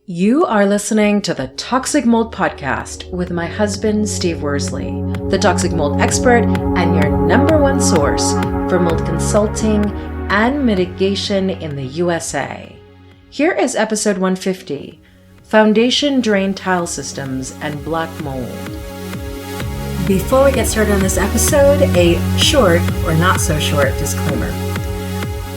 You are listening to the Toxic Mold Podcast with my husband, Steve Worsley, the toxic mold expert and your number one source for mold consulting and mitigation in the USA. Here is episode 150, Foundation Drain Tile Systems and Black Mold. Before we get started on this episode, a short or not so short disclaimer.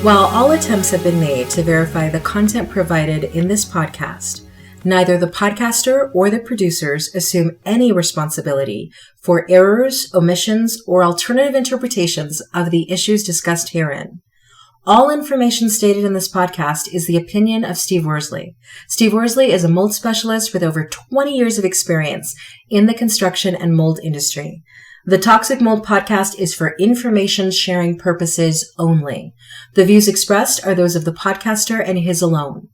While all attempts have been made to verify the content provided in this podcast, neither the podcaster or the producers assume any responsibility for errors, omissions, or alternative interpretations of the issues discussed herein. All information stated in this podcast is the opinion of Steve Worsley. Steve Worsley is a mold specialist with over 20 years of experience in the construction and mold industry. The Toxic Mold Podcast is for information sharing purposes only. The views expressed are those of the podcaster and his alone.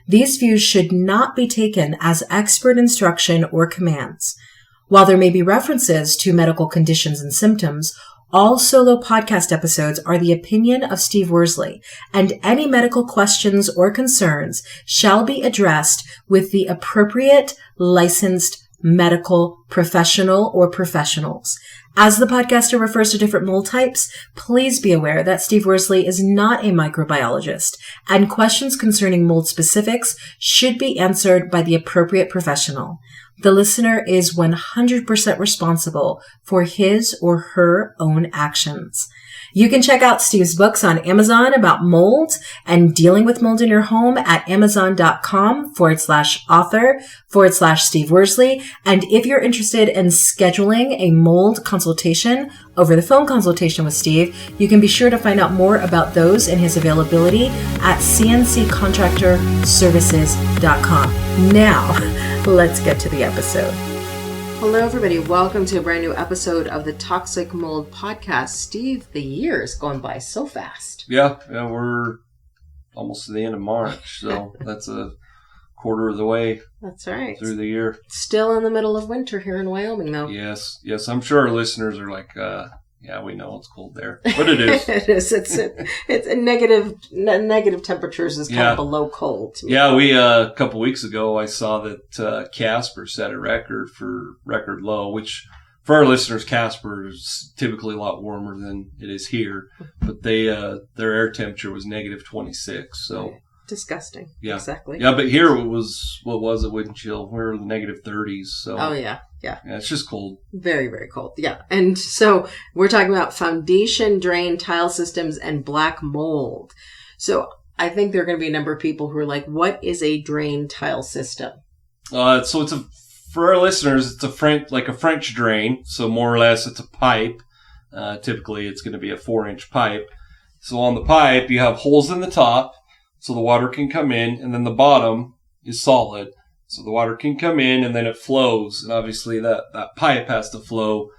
These views should not be taken as expert instruction or commands. While there may be references to medical conditions and symptoms, all solo podcast episodes are the opinion of Steve Worsley, and any medical questions or concerns shall be addressed with the appropriate licensed medical professional or professionals. As the podcaster refers to different mold types, please be aware that Steve Worsley is not a microbiologist, and questions concerning mold specifics should be answered by the appropriate professional. The listener is 100% responsible for his or her own actions. You can check out Steve's books on Amazon about mold and dealing with mold in your home at amazon.com/author/Steve Worsley. And if you're interested in scheduling a mold consultation, over the phone consultation with Steve, you can be sure to find out more about those and his availability at cnccontractorservices.com. Now, let's get to the episode. Hello, everybody. Welcome to a brand new episode of the Toxic Mold Podcast. Steve, the year is going by so fast. Yeah, we're almost to the end of March, so that's a quarter of the way. That's right. Through the year. Still in the middle of winter here in Wyoming, though. Yes. I'm sure our listeners are like, yeah, we know it's cold there, but it is. It is. It's a negative temperatures is kind of below cold. To me. Yeah, we a couple weeks ago I saw that Casper set a record for record low, which for our listeners, Casper is typically a lot warmer than it is here, but their air temperature was negative 26. So disgusting. Yeah, exactly. Yeah, but here it was, what was it? Wind chill. We were in the negative 30s. So oh yeah. Yeah, it's just cold. Very, very cold. Yeah. And so we're talking about foundation drain tile systems and black mold. So I think there are going to be a number of people who are like, what is a drain tile system? So it's for our listeners, it's a French drain. So more or less it's a pipe. Typically it's going to be a 4-inch pipe. So on the pipe, you have holes in the top so the water can come in, and then the bottom is solid. So the water can come in and then it flows. And obviously that pipe has to flow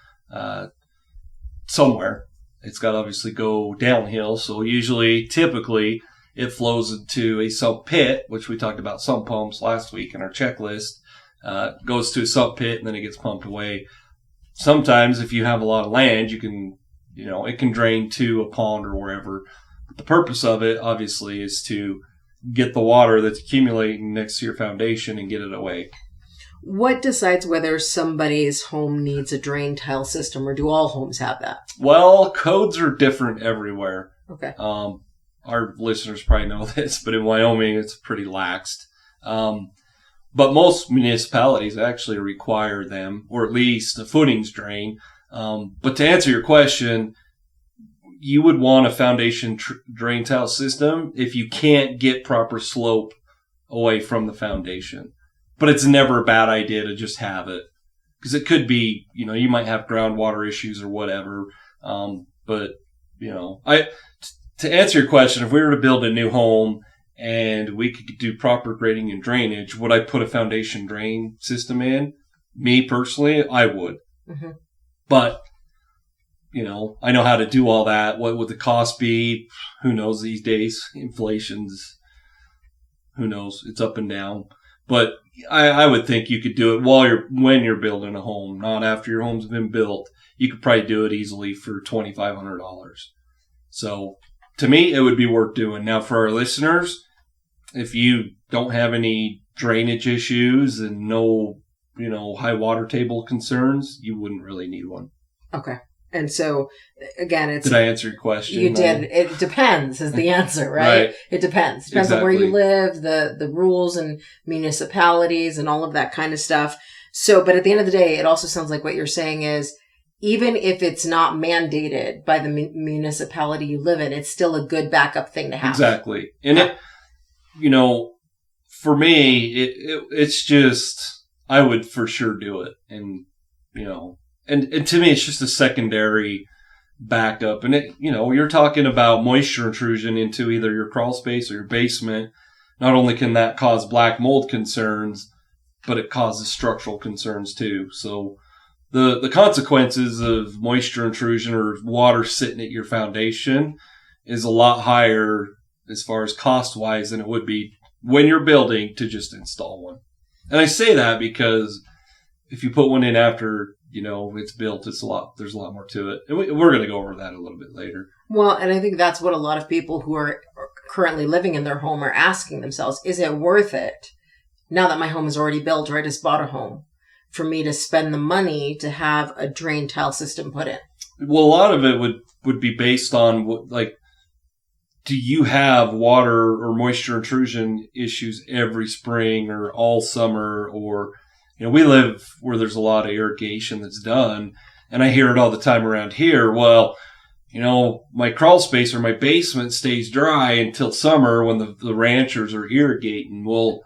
somewhere. It's got to obviously go downhill. So typically, it flows into a sump pit, which we talked about sump pumps last week in our checklist. Goes to a sump pit and then it gets pumped away. Sometimes if you have a lot of land, it can drain to a pond or wherever. But the purpose of it, obviously, is to get the water that's accumulating next to your foundation and get it away. What decides whether somebody's home needs a drain tile system, or do all homes have that? Well, codes are different everywhere. Okay. Our listeners probably know this, but in Wyoming, it's pretty laxed. But most municipalities actually require them, or at least a footings drain. But to answer your question, you would want a foundation drain tile system if you can't get proper slope away from the foundation. But it's never a bad idea to just have it. Because it could be, you might have groundwater issues or whatever. But to answer your question, if we were to build a new home and we could do proper grading and drainage, would I put a foundation drain system in? Me personally, I would. Mm-hmm. But I know how to do all that. What would the cost be? Who knows these days? Inflation's, who knows? It's up and down. But I would think you could do it when you're building a home, not after your home's been built. You could probably do it easily for $2,500. So to me, it would be worth doing. Now for our listeners, if you don't have any drainage issues and no, high water table concerns, you wouldn't really need one. Okay. And so, again, Did I answer your question? You did. It depends is the answer, right? It depends. Depends on where you live, the rules and municipalities and all of that kind of stuff. So, but at the end of the day, it also sounds like what you're saying is, even if it's not mandated by the municipality you live in, it's still a good backup thing to have. Exactly. And for me, it's just, I would for sure do it. And, and to me, it's just a secondary backup. And you're talking about moisture intrusion into either your crawl space or your basement. Not only can that cause black mold concerns, but it causes structural concerns too. So the consequences of moisture intrusion or water sitting at your foundation is a lot higher as far as cost wise than it would be when you're building to just install one. And I say that because if you put one in after, it's built, there's a lot more to it. And we're going to go over that a little bit later. Well, and I think that's what a lot of people who are currently living in their home are asking themselves. Is it worth it, now that my home is already built or I just bought a home, for me to spend the money to have a drain tile system put in? Well, a lot of it would be based on do you have water or moisture intrusion issues every spring or all summer? Or, we live where there's a lot of irrigation that's done, and I hear it all the time around here. Well, my crawl space or my basement stays dry until summer when the ranchers are irrigating. Well,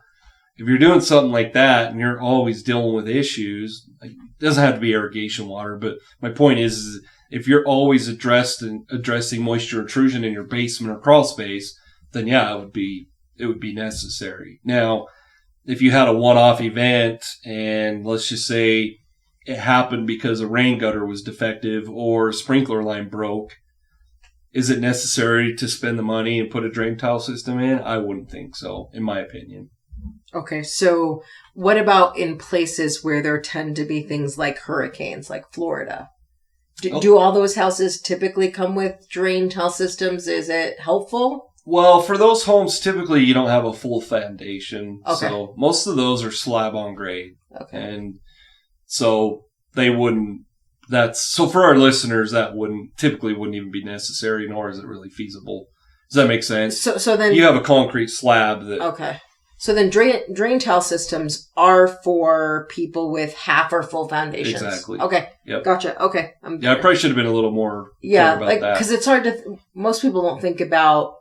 if you're doing something like that and you're always dealing with issues, it doesn't have to be irrigation water, but my point is if you're always addressing moisture intrusion in your basement or crawl space, then yeah, it would be necessary. Now, if you had a one-off event and let's just say it happened because a rain gutter was defective or a sprinkler line broke, is it necessary to spend the money and put a drain tile system in? I wouldn't think so, in my opinion. Okay, so what about in places where there tend to be things like hurricanes, like Florida? Do all those houses typically come with drain tile systems? Is it helpful? Well, for those homes, typically you don't have a full foundation. Okay. So most of those are slab on grade. Okay. And so they wouldn't, so for our listeners, that typically wouldn't even be necessary, nor is it really feasible. Does that make sense? So then you have a concrete slab that. Okay. So then drain tile systems are for people with half or full foundations. Exactly. Okay. Yep. Gotcha. Okay. I probably should have been a little more clear about that. Because it's hard to, most people don't think about,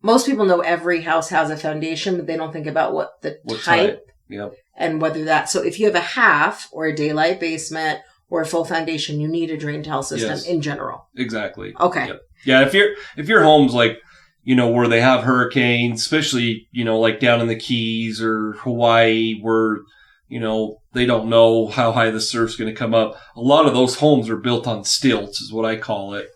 most people know every house has a foundation, but they don't think about what type. Yep. And whether that, so if you have a half or a daylight basement or a full foundation, you need a drain tile system in general. Exactly. Okay. Yep. Yeah. If your home's where they have hurricanes, especially, like down in the Keys or Hawaii where, they don't know how high the surf's going to come up. A lot of those homes are built on stilts is what I call it.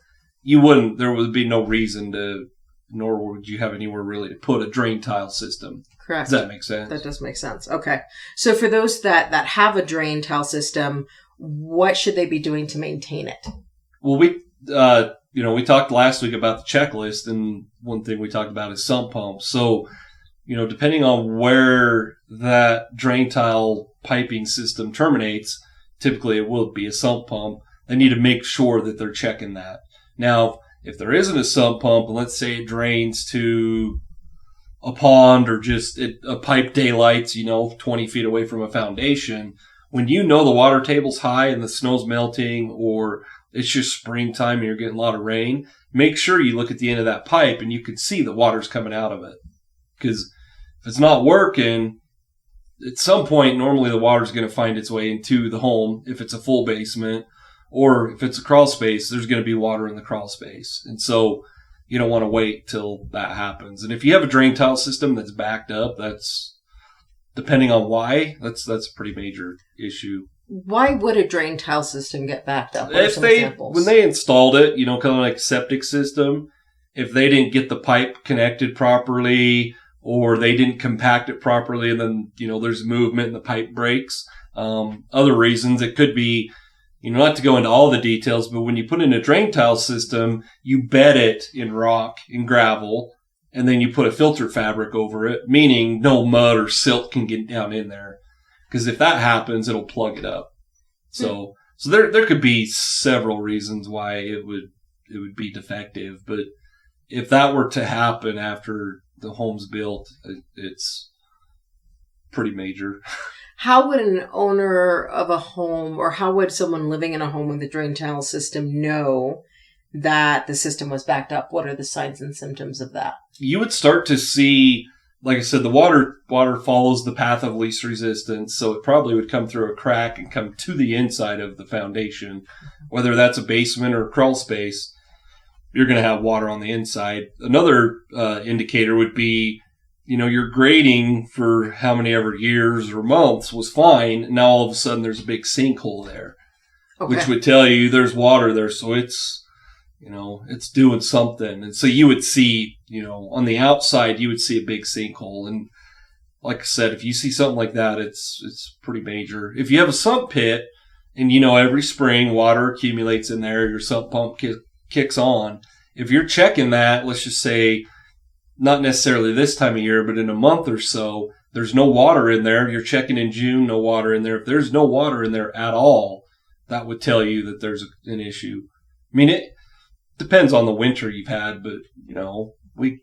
There would be no reason nor would you have anywhere really to put a drain tile system. Correct. Does that make sense? That does make sense. Okay. So for those that have a drain tile system, what should they be doing to maintain it? Well, we talked last week about the checklist, and one thing we talked about is sump pumps. So, depending on where that drain tile piping system terminates, typically it will be a sump pump. They need to make sure that they're checking that. Now, if there isn't a sump pump, and let's say it drains to a pond or just a pipe daylights, 20 feet away from a foundation, when the water table's high and the snow's melting or it's just springtime and you're getting a lot of rain, make sure you look at the end of that pipe and you can see the water's coming out of it. Because if it's not working, at some point, normally the water's going to find its way into the home if it's a full basement. Or if it's a crawl space, there's going to be water in the crawl space. And so you don't want to wait till that happens. And if you have a drain tile system that's backed up, that's, depending on why, that's a pretty major issue. Why would a drain tile system get backed up? What are some examples? When they installed it, kind of like septic system, if they didn't get the pipe connected properly or they didn't compact it properly and then, there's movement and the pipe breaks. Other reasons, it could be, not to go into all the details, but when you put in a drain tile system, you bed it in rock and gravel and then you put a filter fabric over it, meaning no mud or silt can get down in there. Because if that happens, it'll plug it up. So there could be several reasons why it would be defective, but if that were to happen after the home's built, it's pretty major. How would an owner of a home, or how would someone living in a home with a drain tile system know that the system was backed up? What are the signs and symptoms of that? You would start to see, like I said, the water follows the path of least resistance, so it probably would come through a crack and come to the inside of the foundation. Whether that's a basement or a crawl space, you're going to have water on the inside. Another indicator would be, your grading for how many ever years or months was fine. Now all of a sudden there's a big sinkhole there, which would tell you there's water there. So it's doing something. And so you would see, on the outside, you would see a big sinkhole. And like I said, if you see something like that, it's pretty major. If you have a sump pit and, every spring water accumulates in there, your sump pump kicks on. If you're checking that, let's just say, not necessarily this time of year, but in a month or so, there's no water in there. You're checking in June, no water in there. If there's no water in there at all, that would tell you that there's an issue. I mean, it depends on the winter you've had, but, we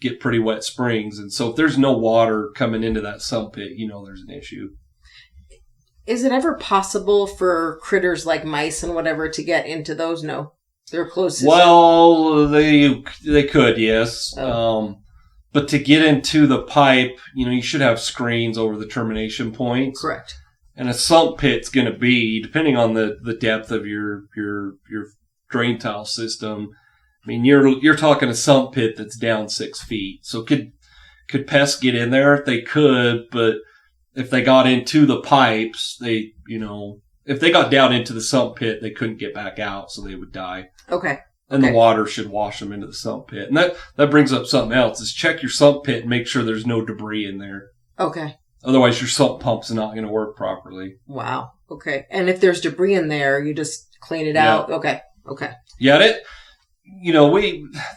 get pretty wet springs. And so if there's no water coming into that sump pit, there's an issue. Is it ever possible for critters like mice and whatever to get into those? No. They're close. Well, they could, yes. Oh. But to get into the pipe, you should have screens over the termination points. Correct. And a sump pit's going to be, depending on the depth of your drain tile system. I mean, you're talking a sump pit that's down 6 feet. So could pests get in there? They could, but if they got into the pipes, if they got down into the sump pit, they couldn't get back out, so they would die. Okay. And the water should wash them into the sump pit. And that brings up something else, is check your sump pit and make sure there's no debris in there. Okay. Otherwise, your sump pump's not going to work properly. Wow. Okay. And if there's debris in there, you just clean it out? Okay. Yeah,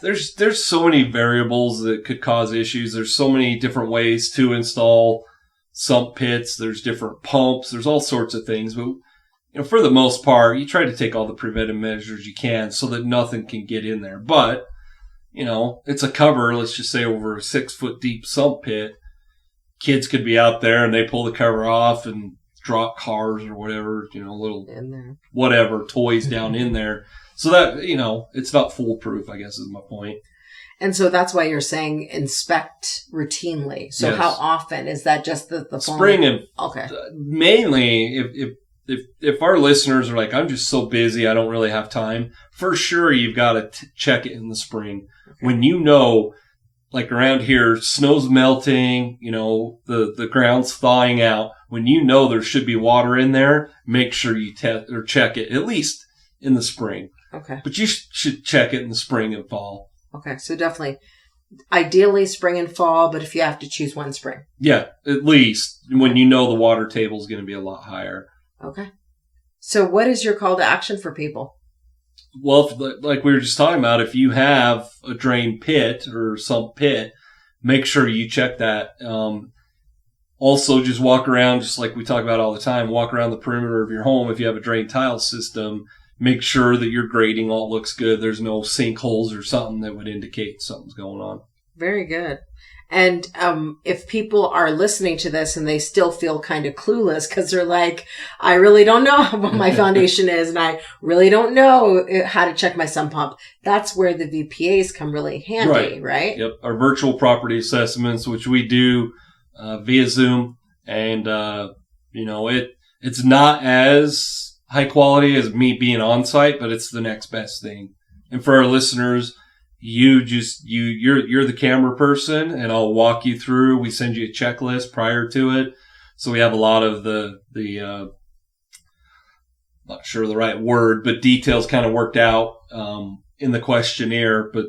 there's so many variables that could cause issues. There's so many different ways to install sump pits. There's different pumps. There's all sorts of things. But for the most part, you try to take all the preventive measures you can so that nothing can get in there. But, it's a cover, let's just say over a 6-foot deep sump pit. Kids could be out there and they pull the cover off and drop cars or whatever, little in there, whatever, toys down in there. So that, it's not foolproof, I guess is my point. And so that's why you're saying inspect routinely. So yes. How often? Is that just the spring? And okay. Mainly, if our listeners are like, I'm just so busy, I don't really have time, for sure you've got to check it in the spring. Okay. When like around here, snow's melting, the ground's thawing out. When there should be water in there, make sure you test or check it at least in the spring. Okay. But you should check it in the spring and fall. Okay, so definitely, ideally spring and fall, but if you have to choose one, spring. Yeah, at least when the water table is going to be a lot higher. Okay. So what is your call to action for people? Well, like we were just talking about, if you have a drain pit or sump pit, make sure you check that. Also, just walk around, just like we talk about all the time, walk around the perimeter of your home. If you have a drain tile system, make sure that your grading all looks good. There's no sinkholes or something that would indicate something's going on. Very good. And if people are listening to this and they still feel kind of clueless because they're like, I really don't know what my foundation is and I really don't know how to check my sump pump, that's where the VPAs come really handy, right? Yep. Our virtual property assessments, which we do via Zoom. And, it's not as high quality as me being on site, but it's the next best thing. And for our listeners, you're the camera person and I'll walk you through. We send you a checklist prior to it. So we have a lot of the not sure the right word, but details kind of worked out, in the questionnaire. But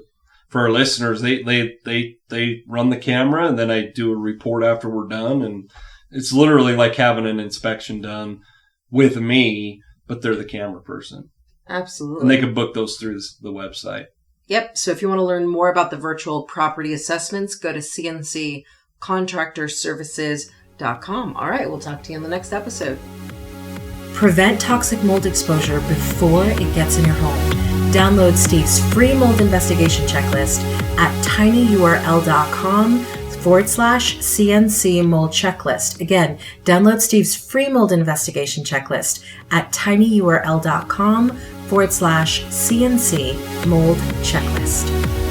for our listeners, they run the camera and then I do a report after we're done. And it's literally like having an inspection done with me, but they're the camera person. Absolutely. And they can book those through the website. Yep. So if you want to learn more about the virtual property assessments, go to cnccontractorservices.com. All right. We'll talk to you in the next episode. Prevent toxic mold exposure before it gets in your home. Download Steve's free mold investigation checklist at tinyurl.com/CNC mold checklist. Again, download Steve's free mold investigation checklist at tinyurl.com/CNC mold checklist.